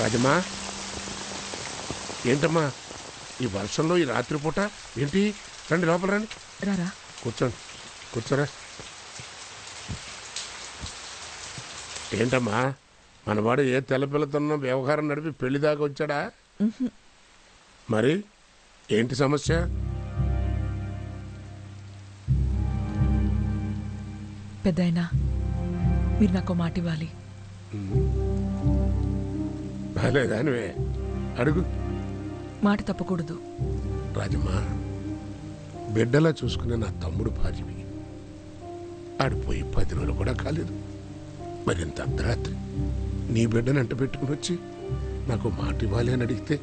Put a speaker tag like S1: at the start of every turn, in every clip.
S1: రాజమ్మా, ఏంటమ్మా ఈ వర్షంలో ఈ రాత్రిపూట ఏంటి? రండి లోపల రండి.
S2: రారా,
S1: కూర్చోండి. కూర్చోరా. ఏంటమ్మా మనవాడు ఏ తెల్లపిల్లతోనో వ్యవహారం నడిపి పెళ్లి దాకా వచ్చాడా? మరి ఏంటి సమస్య?
S2: పెద్దాయనా, మీరు నాకు మాట ఇవ్వాలి.
S1: బాలేదానివే, అడుగు.
S2: మాట తప్పకూడదు.
S1: రాజమ్మా, బిడ్డలా చూసుకునే నా తమ్ముడు భార్యవి. ఆడిపోయి 10 రోజులు కూడా కాలేదు. మరింత అర్ధరాత్రి నీ బిడ్డని అంట పెట్టుకుని వచ్చి నాకు మాట ఇవ్వాలి అని అడిగితే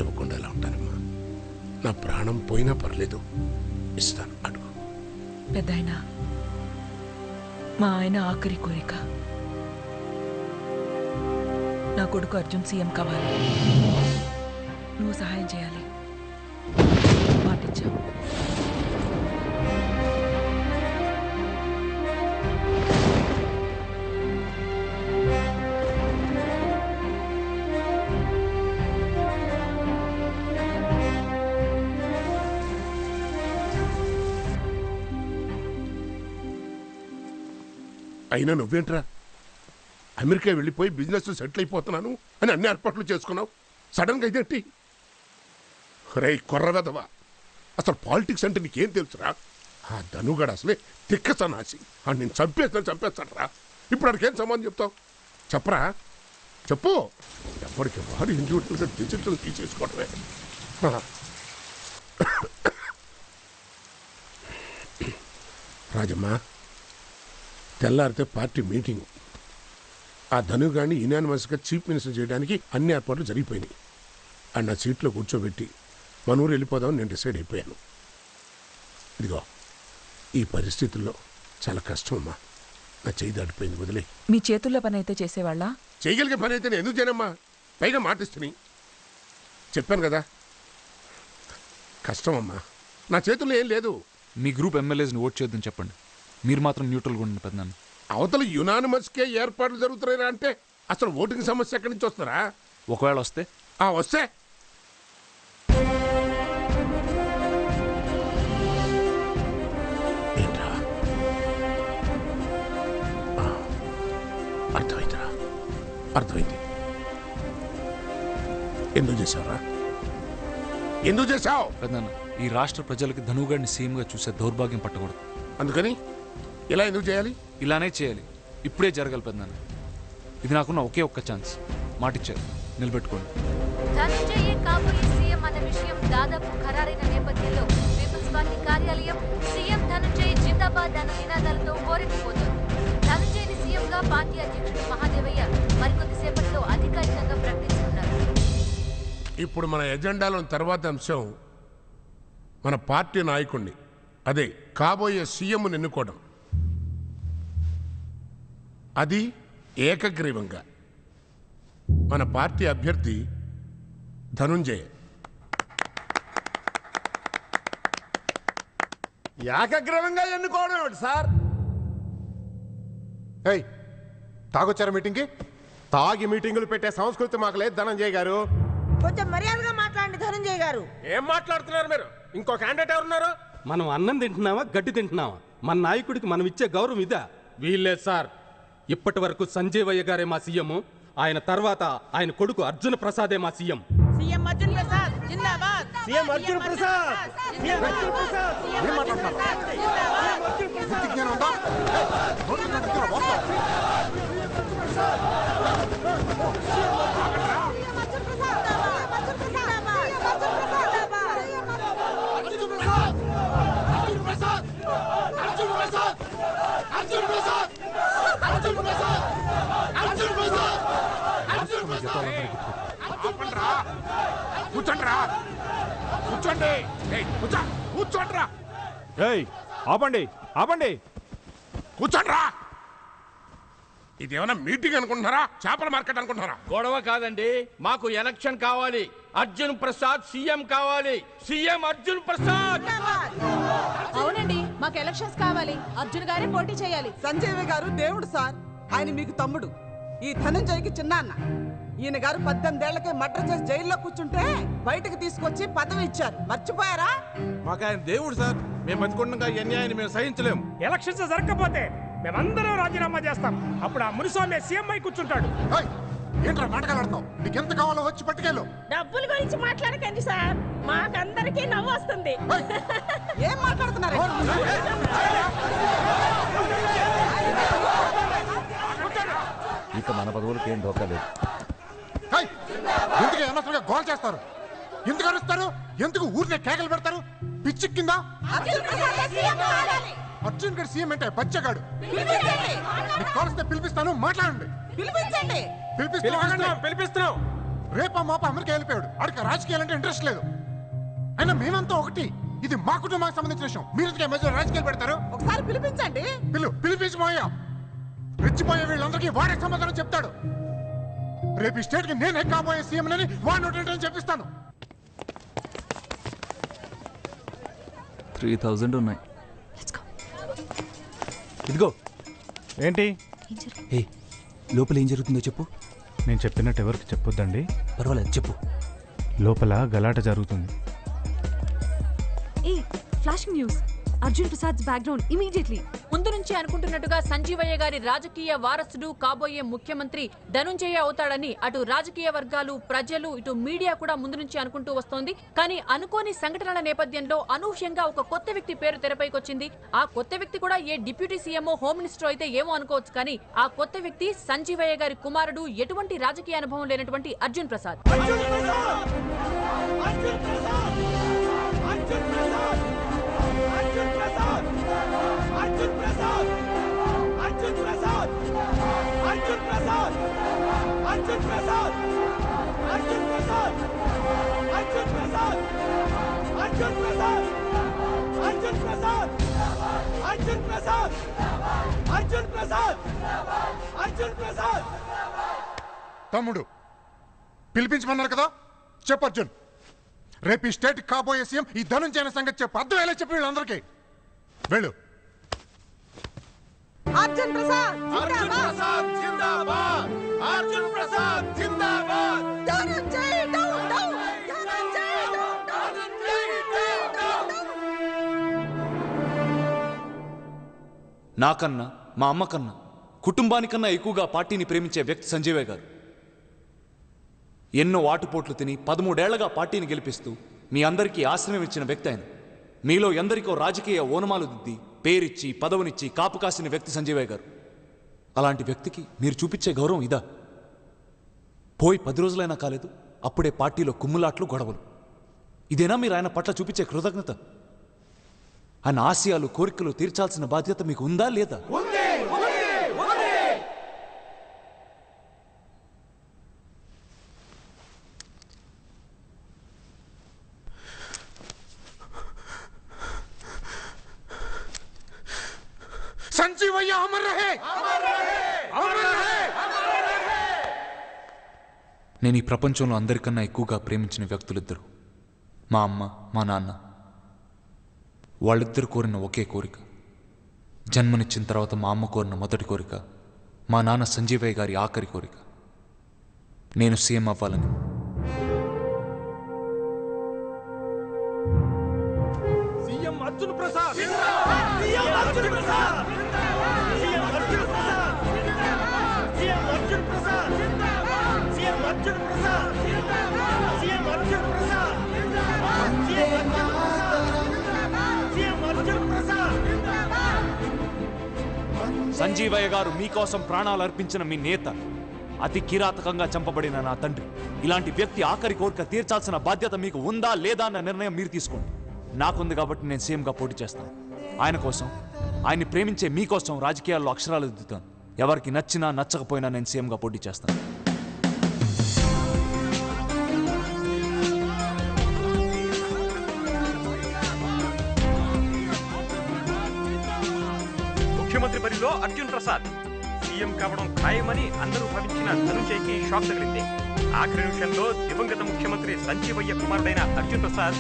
S1: ఇవ్వకుండా ఎలా ఉంటానమ్మా? నా ప్రాణం పోయినా పర్లేదు, ఇస్తాను, అడుగు.
S2: పెద్దాయనా, మా ఆయన ఆఖరి కోరిక నా కొడుకు అర్జున్ సీఎం కావాలి. నువ్వు సహాయం చేయాలి. మాటిచ్చావు.
S1: అయినా నువ్వేంట్రా అమెరికా వెళ్ళిపోయి బిజినెస్ సెటిల్ అయిపోతున్నాను అని అన్ని ఏర్పాట్లు చేసుకున్నావు. సడన్గా ఇదేంటి? రై కొర్రవెదవా, అసలు పాలిటిక్స్ అంటే నీకేం తెలుసురా? ఆ ధనుగాడు అసలే తిక్క సన్నాసి. నేను చంపేస్తాడరా. ఇప్పుడు అడికేం సంబంధం చెప్తావు? చెప్పరా, చెప్పు. ఎప్పటికి వాడు ఇండివిజువల్గా డిజిటల్ తీసేసుకోవడమే. రాజమ్మా, తెల్లారితే పార్టీ మీటింగ్. ఆ ధనుగాడిని యునానిమస్గా చీఫ్ మినిస్టర్ చేయడానికి అన్ని ఏర్పాట్లు జరిగిపోయినాయి. అండ్ నా సీట్లో కూర్చోబెట్టి మన ఊరు వెళ్ళిపోదామని నేను డిసైడ్ అయిపోయాను. ఇదిగో ఈ పరిస్థితుల్లో చాలా కష్టం అమ్మా. నా చేయి దాటిపోయింది, వదిలే.
S2: మీ చేతుల్లో పని అయితే చేసేవాళ్ళ?
S1: చేయగలిగే పని అయితే నేను ఎందుకు చేయనమ్మా? పైగా మాటిస్తుని చెప్పాను కదా, కష్టం అమ్మా. నా చేతుల్లో ఏం లేదు.
S3: మీ గ్రూప్ ఎమ్మెల్యేస్ని ఓట్ చేద్దని చెప్పండి. మీరు మాత్రం న్యూట్రల్గా ఉండండి పెద్దనాన్న.
S1: అవతల యునానిమస్కే ఏర్పాట్లు జరుగుతున్నాయిరా అంటే అసలు ఓటింగ్ సమస్య ఎక్కడి నుంచి వస్తారా?
S3: ఒకవేళ వస్తే
S1: వస్తే ఏంట్రా? అర్థమైందిరా, అర్థమైంది. ఎందుకు చేశావురా? ఎందుకు చేశావు?
S3: పెద్దనాన్న, ఈ రాష్ట్ర ప్రజలకి ధనుగాడిని సీఎంగా చూసే దౌర్భాగ్యం పట్టకూడదు.
S1: అందుకని ఇలా ఎందుకు చేయాలి?
S3: ఇలానే చేయాలి. ఇప్పుడే జరగాలి పెద్దనాన్న. ఇది నాకున్న ఒకే ఒక్క ఛాన్స్. మాటిచ్చారు, నిలబెట్టుకోండి.
S4: ధనుంజయ్ కాబోయే సీఎం అనే విషయం దాదాపు ఖరారైన నేపథ్యంలో పీపుల్స్ పార్టీ కార్యాలయం సీఎం ధనుంజయ్ జిందాబాద్ అన్న నినాదాలతో హోరెత్తిపోతోంది. ధనుంజయ్ని సీఎంగా పార్టీ అధ్యక్షుడు మహాదేవయ్య మరికొద్ది సేపట్లో అధికారికంగా ప్రకటించనున్నారు.
S1: ఇప్పుడు మన ఎజెండాలో తర్వాత అంశం మన పార్టీ నాయకుడిని, అదే కాబోయే సీఎంను ఎన్నుకోవడం. అది ఏకగ్రీవంగా. మన పార్టీ అభ్యర్థి ధనుంజయ్.
S5: ఏకగ్రీవంగా ఎన్నుకోవడం ఏమిటి సార్? తాగొచ్చారా మీటింగ్కి? తాగి మీటింగులు పెట్టే సంస్కృతి మాకు లేదు ధనంజయ్ గారు.
S6: కొంచెం మర్యాదగా మాట్లాడండి ధనంజయ్ గారు.
S5: ఏం మాట్లాడుతున్నారు మీరు? ఇంకో క్యాండిడేట్ ఎవరున్నారు?
S7: మనం అన్నం తింటున్నావా, గడ్డి తింటున్నావా? మన నాయకుడికి మనం ఇచ్చే గౌరవం ఇదా?
S5: వీల్లేదు సార్.
S7: ఇప్పటి వరకు సంజీవయ్య గారే మా సీఎం. ఆయన తర్వాత ఆయన కొడుకు అర్జున్ ప్రసాదే మా సీఎం.
S6: సీఎం అర్జున్ ప్రసాద్ జిందాబాద్.
S5: సీఎం అర్జున్ ప్రసాద్.
S6: సీఎం అర్జున్ ప్రసాద్.
S5: ఏం మాట్లాడుతున్నారు?
S1: ఆపండి, ఆపండి, కూర్చోండ్రా. ఇదేమన్నా మీటింగ్ అనుకుంటున్నారా? చేపల మార్కెట్ అనుకుంటున్నారా?
S8: గొడవ కాదండి, మాకు ఎలక్షన్ కావాలి. అర్జున్ ప్రసాద్ సీఎం కావాలి. సీఎం అర్జున్ ప్రసాద్.
S9: అవునండి, మాకు ఎలక్షన్స్ కావాలి. అర్జున్ గారే పోటీ చేయాలి.
S6: సంజయ్ గారు దేవుడు సార్. ఆయన మీకు తమ్ముడు. ఈ ధనంజయ్కి చిన్నాన్న. ఈయన గారు 18 ఏళ్లకే మర్డర్ చేసి జైల్లో కూర్చుంటే బయటకు తీసుకొచ్చి పదవి ఇచ్చారు. మర్చిపోయారా?
S8: మాకు ఆయన దేవుడు సార్. మేము బతుకుండగా ఈ అన్యాయాన్ని మేము సహించలేము.
S10: ఎలక్షన్స్ జరగకపోతే మేమందరం రాజీనామా చేస్తాం. అప్పుడు ఆ మునిస్వామి సీఎం అయి కూర్చుంటాడు.
S5: ఏంట్రా నాటకాలు ఆడుతున్నావు? నీకు ఎంత కావాలో వచ్చి పట్టుకెళ్ళు.
S6: డబ్బుల గురించి మాట్లాడకండి సార్, మాకందరికీ నవ్వు వస్తుంది. ఏం మాట్లాడుతున్నారు?
S11: ఇక మన పదవులకి ఏం డోకా లేదు.
S5: ఎందుకు అనవసరంగా గోల్ చేస్తారు? ఎందుకు అరుస్తారు? ఎందుకు ఊరినే కేకలు పెడతారు? పిచ్చి కింద అర్జున్ గడ్ సీఎం అంటే బచ్చగాడు. కాల్స్తే పిలిపిస్తాను, మాట్లాడండి.
S8: పిలిపిస్తున్నాం.
S5: రేపా మాప అమెరికా వెళ్ళిపోయాడు. అడికి రాజకీయాలంటే ఇంట్రెస్ట్ లేదు. అయినా మేమంతా ఒకటి. ఇది మా కుటుంబానికి సంబంధించిన విషయం. మీరు మధ్య రాజకీయాలు పెడతారు.
S6: ఒకసారి పిలిపించండి.
S5: పిలిపించబోయా. రెచ్చిపోయే వీళ్ళందరికీ వాడే సమాధానం చెప్తాడు. రేపు ఈ స్టేట్ కి నేనే కాబోయే సీఎం అని వాడిని చెప్పిస్తాను.
S3: 3000 ఉన్నాయి. ఇదిగో.
S10: ఏంటి?
S3: ఏ లోపల ఏం జరుగుతుందో చెప్పు.
S10: నేను చెప్పినట్టు ఎవరికి చెప్పొద్దండి.
S3: పర్వాలేదు చెప్పు.
S10: లోపల గలాట జరుగుతుంది.
S9: Flashing news. Arjun Prasad background immediately.
S2: ముందు నుంచి అనుకుంటున్నట్టుగా సంజీవయ్య గారి రాజకీయ వారసుడు కాబోయే ముఖ్యమంత్రి ధనుంజయ అవుతాడని అటు రాజకీయ వర్గాలు, ప్రజలు, ఇటు మీడియా కూడా ముందు నుంచి అనుకుంటూ వస్తోంది. కానీ అనుకోని సంఘటనల నేపథ్యంలో అనూహ్యంగా ఒక కొత్త వ్యక్తి పేరు తెరపైకొచ్చింది. ఆ కొత్త వ్యక్తి కూడా ఏ డిప్యూటీ సీఎం, హోమ్ మినిస్టర్ అయితే ఏమో అనుకోవచ్చు. కానీ ఆ కొత్త వ్యక్తి సంజీవయ్య గారి కుమారుడు, ఎటువంటి రాజకీయ అనుభవం లేనటువంటి అర్జున్ ప్రసాద్.
S5: తమ్ముడు పిలిపించమన్నారు కదా, చెప్పు అర్జున్. రేపు ఈ స్టేట్ కాబోయే సీఎం ఈ ధనుంజయ సంగతి చెప్పు. అర్థం ఎలా చెప్పి వీళ్ళందరికీ. వెళ్ళు.
S6: అర్జున్ ప్రసాద్
S8: జిందాబాద్. అర్జున్ ప్రసాద్ జిందాబాద్.
S3: నాకన్నా, మా అమ్మకన్నా, కుటుంబానికన్నా ఎక్కువగా పార్టీని ప్రేమించే వ్యక్తి సంజీవయ్య గారు. ఎన్నో ఆటుపోట్లు తిని 13 ఏళ్లగా పార్టీని గెలిపిస్తూ మీ అందరికీ ఆశ్రయం ఇచ్చిన వ్యక్తి ఆయన. మీలో ఎందరికో రాజకీయ ఓనమాలు దిద్ది, పేరిచ్చి, పదవునిచ్చి కాపు కాసిన వ్యక్తి సంజీవయ్య గారు. అలాంటి వ్యక్తికి మీరు చూపించే గౌరవం ఇదా? పోయి 10 రోజులైనా కాలేదు, అప్పుడే పార్టీలో కుమ్ములాట్లు, గొడవలు. ఇదేనా మీరు ఆయన పట్ల చూపించే కృతజ్ఞత? ఆయన ఆశయాలు, కోరికలు తీర్చాల్సిన బాధ్యత మీకు ఉందా లేదా?
S5: సంజీవయ్య అమర్ రహే.
S3: నేను ఈ ప్రపంచంలో అందరికన్నా ఎక్కువగా ప్రేమించిన వ్యక్తులిద్దరు, మా అమ్మ, మా నాన్న. వాళ్ళిద్దరు కోరిన ఒకే కోరిక, జన్మనిచ్చిన తర్వాత మా అమ్మ కోరిన మొదటి కోరిక, మా నాన్న సంజీవయ్య గారి ఆఖరి కోరిక, నేను సీఎం అవ్వాలని.
S10: సీఎం అర్జున్ ప్రసాద్.
S3: సంజీవయ్య గారు మీకోసం ప్రాణాలు అర్పించిన మీ నేత, అతి కిరాతకంగా చంపబడిన నా తండ్రి. ఇలాంటి వ్యక్తి ఆఖరి కోరిక తీర్చాల్సిన బాధ్యత మీకు ఉందా లేదా అన్న నిర్ణయం మీరు తీసుకోండి. నాకుంది కాబట్టి నేను సీఎంగా పోటీ చేస్తాను. ఆయన కోసం, ఆయన్ని ప్రేమించే మీకోసం రాజకీయాల్లో అక్షరాలు దిద్దుతాను. ఎవరికి నచ్చినా నచ్చకపోయినా నేను సీఎంగా పోటీ చేస్తాను.
S10: ముఖ్యమంత్రి బరిలో అర్జున్ ప్రసాద్. సీఎం కావడం ఖాయమని అందరూ భావించిన ధనుంజయ్కి షాక్ తగిలింది. ఆఖరి నిమిషంలో దివంగత ముఖ్యమంత్రి సంజీవయ్య కుమారుడైన అర్జున్ ప్రసాద్.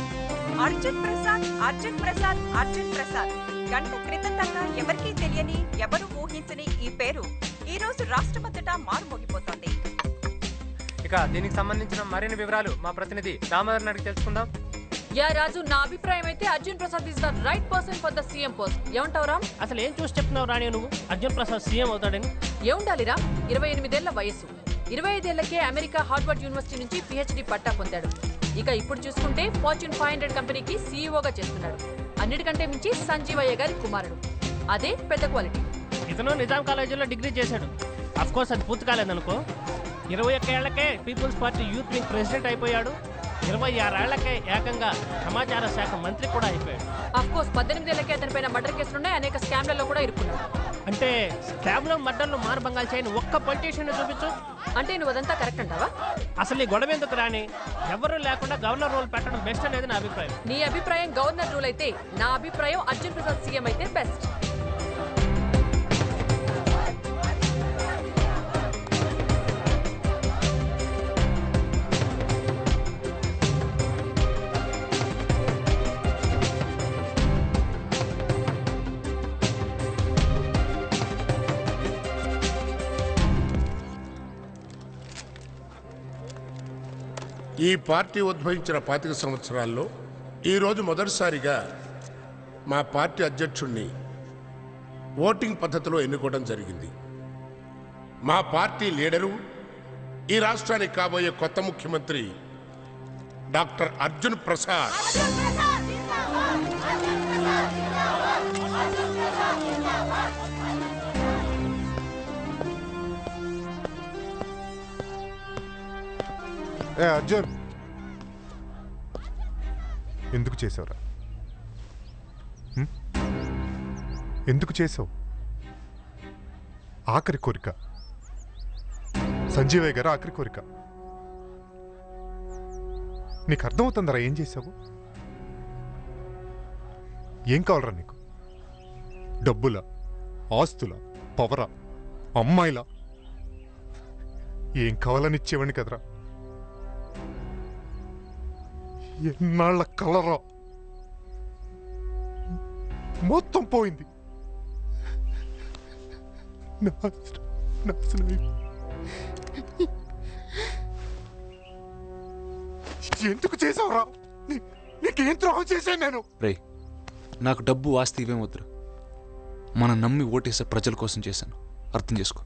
S9: అర్జున్ ప్రసాద్, అర్జున్ ప్రసాద్, అర్జున్ ప్రసాద్. గంట క్రితం దాకా ఎవరికీ తెలియని, ఎవరు ఊహించని ఈ పేరు
S12: ఈ రోజు రాష్ట్రమంతటా మారుమోగిపోతోంది.
S13: ఇక దీనికి సంబంధించిన మరిన్ని వివరాలు మా ప్రతినిధి దామోదర్ అడిగి తెలుసుకుందాం.
S2: యా రాజు, నా అభిప్రాయం అయితే Arjun Prasad is the right person for the CM post. ఏమంటావు రామ్?
S14: అసలు ఏం చూసి చెప్తున్నావు రాణి నువ్వు? అర్జున్ ప్రసాద్ సీఎం అవుతాడని
S2: ఏముండాలిరా, 28 ఏళ్ల వయసు, 25 ఏళ్లకే అమెరికా హార్వర్డ్ యూనివర్సిటీ నుంచి PhD పట్టా పొందాడు. ఇక ఇప్పుడు చూసుకుంటే ఫార్చ్యూన్ 500 కంపెనీకి సీఈఓగా చేస్తున్నాడు. అన్నిటికంటే మించి సంజీవయ్య గారి కుమారుడు. అదే పెద్ద క్వాలిటీ.
S14: ఇతను నిజాం కాలేజీలో డిగ్రీ చేశాడు. అఫ్ కోర్స్ అది పూర్తి కాలేదనుకో. 21 ఏళ్లకే people's party youth wing president అయిపోయాడు. 26 ఏళ్లకే ఏకంగా సమాచార శాఖ మంత్రి కూడా అయిపోయాడు.
S2: అఫ్ కోర్స్ 18 ఏళ్లకే అతనిపైన మర్డర్ కేసులున్నాయి, అనేక స్కామ్లలో కూడా ఇరుక్కున్నాడు.
S14: అంటే స్కామ్లో మర్డర్లు మారుబంగాలు చేయని ఒక్క పొలిటీషియన్ చూపించు.
S2: అంటే నువ్వు అదంతా కరెక్ట్ అంటావా?
S14: అసలు ఈ గొడవ ఎందుకు రాని? ఎవరు లేకుండా గవర్నర్ రూల్ పెట్టడం బెస్ట్ అనేది నా అభిప్రాయం.
S2: నీ అభిప్రాయం గవర్నర్ రూల్ అయితే, నా అభిప్రాయం అర్జున్ ప్రసాద్ సీఎం అయితే బెస్ట్.
S1: ఈ పార్టీ ఉద్భవించిన 25 సంవత్సరాల్లో ఈరోజు మొదటిసారిగా మా పార్టీ అధ్యక్షుణ్ణి ఓటింగ్ పద్ధతిలో ఎన్నుకోవడం జరిగింది. మా పార్టీ లీడరు, ఈ రాష్ట్రానికి కాబోయే కొత్త ముఖ్యమంత్రి డాక్టర్ అర్జున్ ప్రసాద్.
S5: అర్జున్, ఎందుకు చేసావురా? ఎందుకు చేసావు? ఆఖరి కోరిక, సంజీవయ్య గారు ఆఖరి కోరిక. నీకు అర్థమవుతుందరా ఏం చేసావు? ఏం కావాలరా నీకు? డబ్బులా, ఆస్తులా, పవరా, అమ్మాయిలా? ఏం కావాలని ఇచ్చేవాడిని కదరా. ఎన్నాళ్ళ కలరా మొత్తం పోయింది. ఎందుకు చేసావురా? నీకేం ద్రోహం చేశాను నేను?
S3: రే, నాకు డబ్బు ఆస్తి ఇవేమొద్దురా. మనం నమ్మి ఓటేసే ప్రజల కోసం చేశాను, అర్థం చేసుకో.